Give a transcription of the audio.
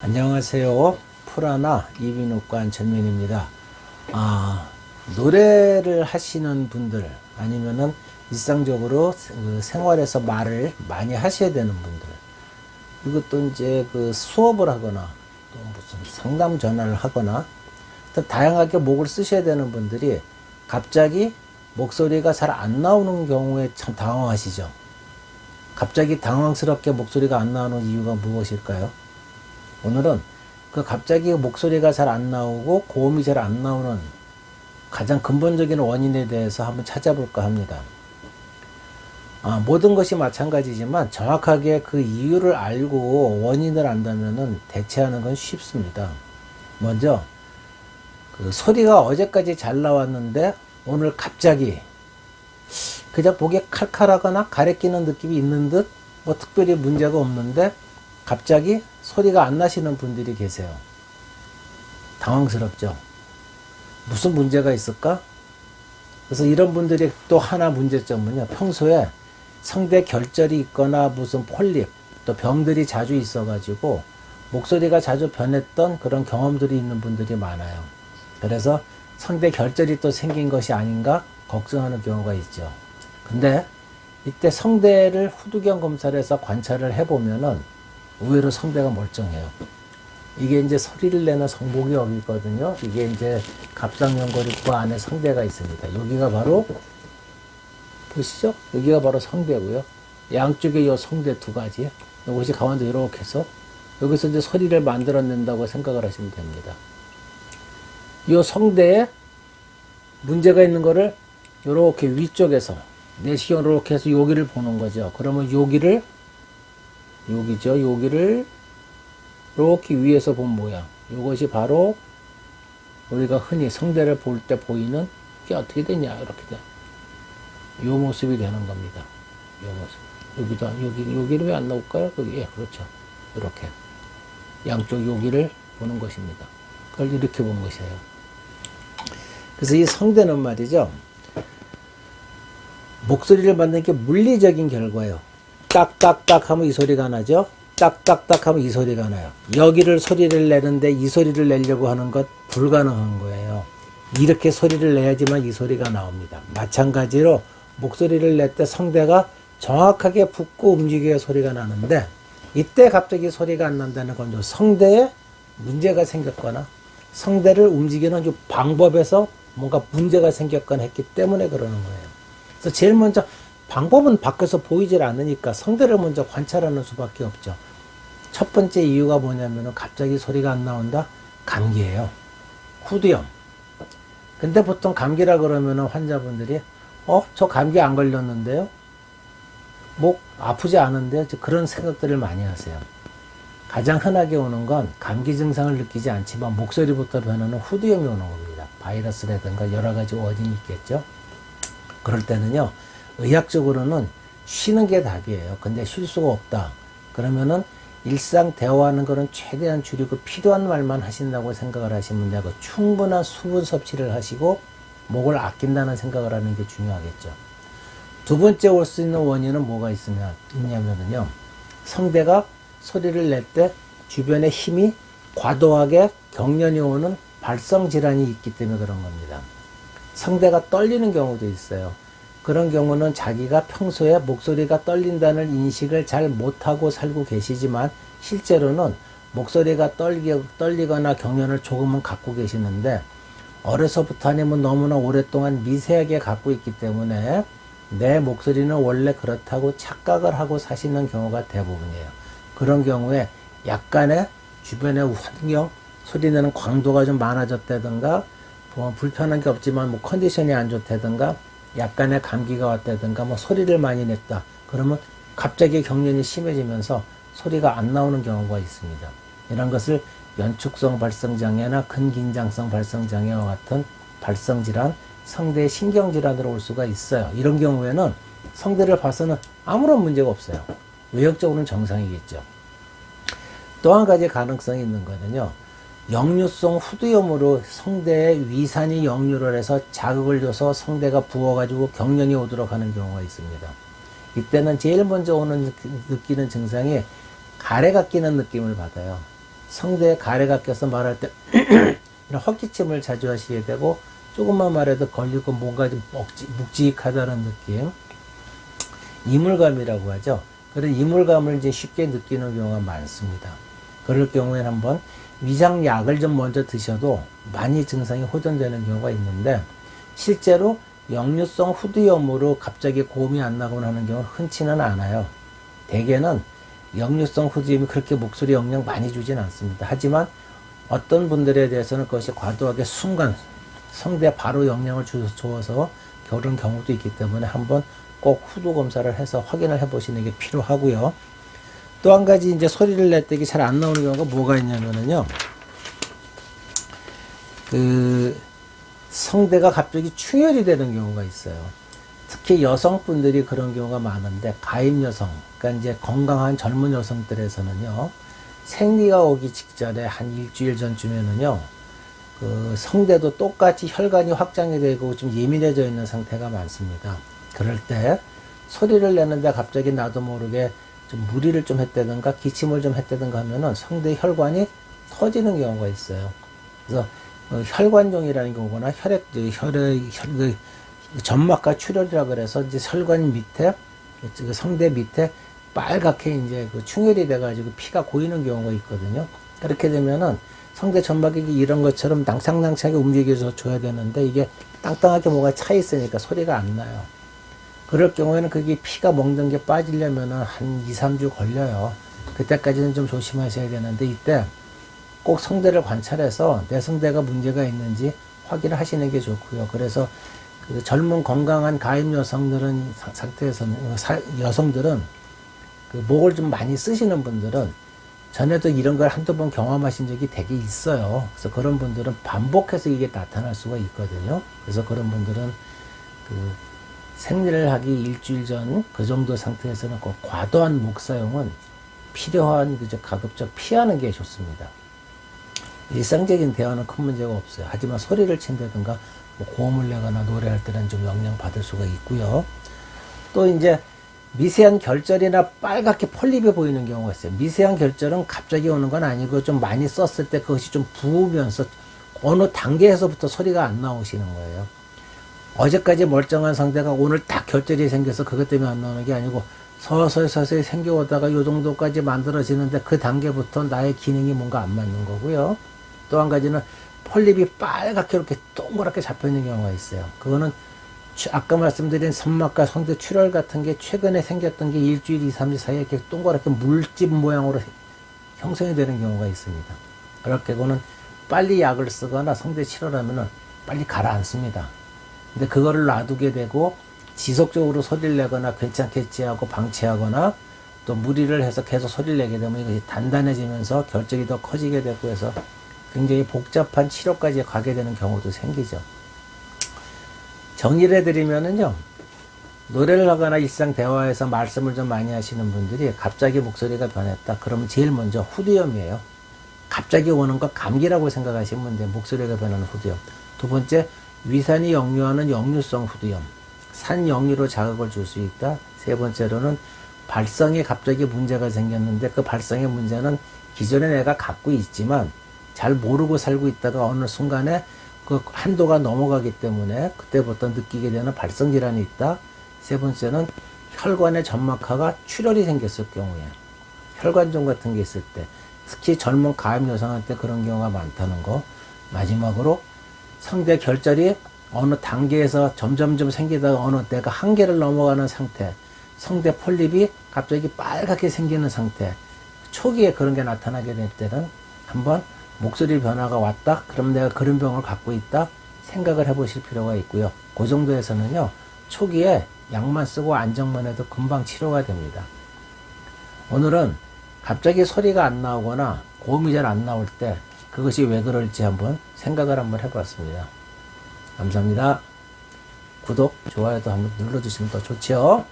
안녕하세요. 프라나 이비인후과 전민입니다. 노래를 하시는 분들 아니면은 일상적으로 생활에서 말을 많이 하셔야 되는 분들, 이것도 이제 수업을 하거나 또 무슨 상담 전화를 하거나 또 다양하게 목을 쓰셔야 되는 분들이 갑자기 목소리가 잘 안 나오는 경우에 참 당황하시죠. 갑자기 당황스럽게 목소리가 안 나오는 이유가 무엇일까요? 오늘은 갑자기 목소리가 잘 안 나오고 고음이 잘 안 나오는 가장 근본적인 원인에 대해서 한번 찾아볼까 합니다. 모든 것이 마찬가지지만 정확하게 그 이유를 알고 원인을 안다면은 대체하는 건 쉽습니다. 먼저 소리가 어제까지 잘 나왔는데 오늘 갑자기 그냥 목에 칼칼하거나 가래 끼는 느낌이 있는 듯 뭐 특별히 문제가 없는데 갑자기 소리가 안 나시는 분들이 계세요. 당황스럽죠. 무슨 문제가 있을까? 그래서 이런 분들이 또 하나 문제점은요, 평소에 성대 결절이 있거나 무슨 폴립 또 병들이 자주 있어가지고 목소리가 자주 변했던 그런 경험들이 있는 분들이 많아요. 그래서 성대 결절이 또 생긴 것이 아닌가 걱정하는 경우가 있죠. 근데 이때 성대를 후두경 검사를 해서 관찰을 해보면은 의외로 성대가 멀쩡해요. 이게 이제 소리를 내는 성복이 여기거든요. 이게 이제 갑상연골 안에 성대가 있습니다. 여기가 바로 보시죠? 여기가 바로 성대고요. 양쪽에 이 성대 두 가지. 이것이 가운데 이렇게 해서 여기서 이제 소리를 만들어낸다고 생각을 하시면 됩니다. 이 성대에 문제가 있는 거를 이렇게 위쪽에서 내시경으로 이렇게 해서 여기를 보는 거죠. 그러면 여기를 여기죠. 여기를 이렇게 위에서 본 모양. 이것이 바로 우리가 흔히 성대를 볼 때 보이는 게 어떻게 되냐. 이렇게 돼. 이 모습이 되는 겁니다. 이 모습. 여기를 왜 안 나올까요? 여기, 예, 그렇죠. 이렇게. 양쪽 여기를 보는 것입니다. 그걸 이렇게 본 것이에요. 그래서 이 성대는 말이죠. 목소리를 만드는 게 물리적인 결과예요. 딱딱딱 하면 이 소리가 나죠. 딱딱딱 하면 이 소리가 나요. 여기를 소리를 내는데 이 소리를 내려고 하는 것 불가능한 거예요. 이렇게 소리를 내야지만 이 소리가 나옵니다. 마찬가지로 목소리를 낼 때 성대가 정확하게 붓고 움직여야 소리가 나는데 이때 갑자기 소리가 안 난다는 건 성대에 문제가 생겼거나 성대를 움직이는 이 방법에서 뭔가 문제가 생겼거나 했기 때문에 그러는 거예요. 그래서 제일 먼저 방법은 밖에서 보이질 않으니까 성대를 먼저 관찰하는 수밖에 없죠. 첫 번째 이유가 뭐냐면은 갑자기 소리가 안 나온다? 감기예요. 후두염. 근데 보통 감기라 그러면은 환자분들이 저 감기 안 걸렸는데요? 목 아프지 않은데? 그런 생각들을 많이 하세요. 가장 흔하게 오는 건 감기 증상을 느끼지 않지만 목소리부터 변하는 후두염이 오는 겁니다. 바이러스라든가 여러 가지 원인이 있겠죠. 그럴 때는요, 의학적으로는 쉬는 게 답이에요. 근데 쉴 수가 없다. 그러면은 일상 대화하는 거는 최대한 줄이고 필요한 말만 하신다고 생각을 하시면 되고 충분한 수분 섭취를 하시고 목을 아낀다는 생각을 하는 게 중요하겠죠. 두 번째 올 수 있는 원인은 뭐가 있냐면요. 성대가 소리를 낼 때 주변에 힘이 과도하게 경련이 오는 발성 질환이 있기 때문에 그런 겁니다. 성대가 떨리는 경우도 있어요. 그런 경우는 자기가 평소에 목소리가 떨린다는 인식을 잘 못하고 살고 계시지만 실제로는 목소리가 떨리거나 경련을 조금은 갖고 계시는데 어려서부터 아니면 너무나 오랫동안 미세하게 갖고 있기 때문에 내 목소리는 원래 그렇다고 착각을 하고 사시는 경우가 대부분이에요. 그런 경우에 약간의 주변의 환경, 소리 내는 광도가 좀 많아졌다든가 불편한 게 없지만 컨디션이 안 좋다든가 약간의 감기가 왔다든가 소리를 많이 냈다. 그러면 갑자기 경련이 심해지면서 소리가 안 나오는 경우가 있습니다. 이런 것을 연축성 발성장애나 근긴장성 발성장애와 같은 발성질환, 성대 신경질환으로 올 수가 있어요. 이런 경우에는 성대를 봐서는 아무런 문제가 없어요. 외형적으로는 정상이겠죠. 또 한 가지 가능성이 있는 거는요. 역류성 후두염으로 성대에 위산이 역류를 해서 자극을 줘서 성대가 부어가지고 경련이 오도록 하는 경우가 있습니다. 이때는 제일 먼저 느끼는 증상이 가래가 끼는 느낌을 받아요. 성대에 가래가 껴서 말할 때 이런 헛기침을 자주 하시게 되고, 조금만 말해도 걸리고 뭔가 좀 묵직하다는 느낌, 이물감이라고 하죠. 그런 이물감을 이제 쉽게 느끼는 경우가 많습니다. 그럴 경우에는 한번 위장약을 좀 먼저 드셔도 많이 증상이 호전되는 경우가 있는데, 실제로 역류성 후두염으로 갑자기 고음이 안 나거나 하는 경우는 흔치는 않아요. 대개는 역류성 후두염이 그렇게 목소리 영향 많이 주진 않습니다. 하지만 어떤 분들에 대해서는 그것이 과도하게 순간 성대에 바로 영향을 주어서 그런 경우도 있기 때문에 한번 꼭 후두 검사를 해서 확인을 해 보시는 게 필요하고요. 또 한 가지 이제 소리를 낼 때 이게 잘 안 나오는 경우가 뭐가 있냐면은요, 성대가 갑자기 충혈이 되는 경우가 있어요. 특히 여성분들이 그런 경우가 많은데, 가임 여성, 그러니까 이제 건강한 젊은 여성들에서는요, 생리가 오기 직전에 한 일주일 전쯤에는요, 성대도 똑같이 혈관이 확장이 되고 좀 예민해져 있는 상태가 많습니다. 그럴 때 소리를 내는데 갑자기 나도 모르게 좀 무리를 좀 했다든가 기침을 좀 했다든가 하면은 성대 혈관이 터지는 경우가 있어요. 그래서 혈관종이라는 경우나 점막과 출혈이라 그래서 이제 혈관 밑에, 성대 밑에 빨갛게 이제 충혈이 돼가지고 피가 고이는 경우가 있거든요. 그렇게 되면은 성대 점막이 이런 것처럼 낭창낭창하게 움직여서 줘야 되는데, 이게 땅땅하게 뭐가 차 있으니까 소리가 안 나요. 그럴 경우에는 그게 피가 멍든 게 빠지려면은 한 2, 3주 걸려요. 그때까지는 좀 조심하셔야 되는데, 이때 꼭 성대를 관찰해서 내 성대가 문제가 있는지 확인을 하시는 게 좋고요. 그래서 젊은 건강한 가임 여성들은 상태에서는, 여성들은 목을 좀 많이 쓰시는 분들은 전에도 이런 걸 한두 번 경험하신 적이 되게 있어요. 그래서 그런 분들은 반복해서 이게 나타날 수가 있거든요. 그래서 그런 분들은 생리를 하기 일주일 전 그 정도 상태에서는 과도한 목 사용은 필요한 가급적 피하는 게 좋습니다. 일상적인 대화는 큰 문제가 없어요. 하지만 소리를 친다든가 고음을 내거나 노래할 때는 좀 영향 받을 수가 있고요. 또 이제 미세한 결절이나 빨갛게 폴립이 보이는 경우가 있어요. 미세한 결절은 갑자기 오는 건 아니고 좀 많이 썼을 때 그것이 좀 부으면서 어느 단계에서부터 소리가 안 나오시는 거예요. 어제까지 멀쩡한 상대가 오늘 딱 결절이 생겨서 그것 때문에 안 나오는 게 아니고 서서히 생겨오다가 요 정도까지 만들어지는데 그 단계부터 나의 기능이 뭔가 안 맞는 거고요. 또 한 가지는 폴립이 빨갛게 이렇게 동그랗게 잡혀있는 경우가 있어요. 그거는 아까 말씀드린 선막과 성대 출혈 같은 게 최근에 생겼던 게 일주일, 2, 3일 사이에 이렇게 동그랗게 물집 모양으로 형성이 되는 경우가 있습니다. 그럴 경우는 빨리 약을 쓰거나 성대 출혈하면은 빨리 가라앉습니다. 근데 그거를 놔두게 되고 지속적으로 소리를 내거나 괜찮겠지 하고 방치하거나 또 무리를 해서 계속 소리를 내게 되면 이것이 단단해지면서 결절이 더 커지게 되고 해서 굉장히 복잡한 치료까지 가게 되는 경우도 생기죠. 정리를 해드리면은요, 노래를 하거나 일상 대화에서 말씀을 좀 많이 하시는 분들이 갑자기 목소리가 변했다. 그러면 제일 먼저 후두염이에요. 갑자기 오는 거 감기라고 생각하시면 돼요. 목소리가 변하는 후두염. 두 번째, 위산이 역류하는 역류성 후두염. 산 역류로 자극을 줄 수 있다. 세 번째로는 발성에 갑자기 문제가 생겼는데 그 발성의 문제는 기존에 내가 갖고 있지만 잘 모르고 살고 있다가 어느 순간에 그 한도가 넘어가기 때문에 그때부터 느끼게 되는 발성 질환이 있다. 세 번째는 혈관의 점막하가 출혈이 생겼을 경우에, 혈관종 같은 게 있을 때, 특히 젊은 가임 여성한테 그런 경우가 많다는 거. 마지막으로 성대 결절이 어느 단계에서 점점점 생기다가 어느 때가 한계를 넘어가는 상태, 성대 폴립이 갑자기 빨갛게 생기는 상태, 초기에 그런 게 나타나게 될 때는 한번 목소리 변화가 왔다? 그럼 내가 그런 병을 갖고 있다? 생각을 해보실 필요가 있고요. 그 정도에서는요, 초기에 약만 쓰고 안정만 해도 금방 치료가 됩니다. 오늘은 갑자기 소리가 안 나오거나 고음이 잘 안 나올 때 그것이 왜 그럴지 한번 생각을 한번 해봤습니다. 감사합니다. 구독, 좋아요도 한번 눌러주시면 더 좋죠.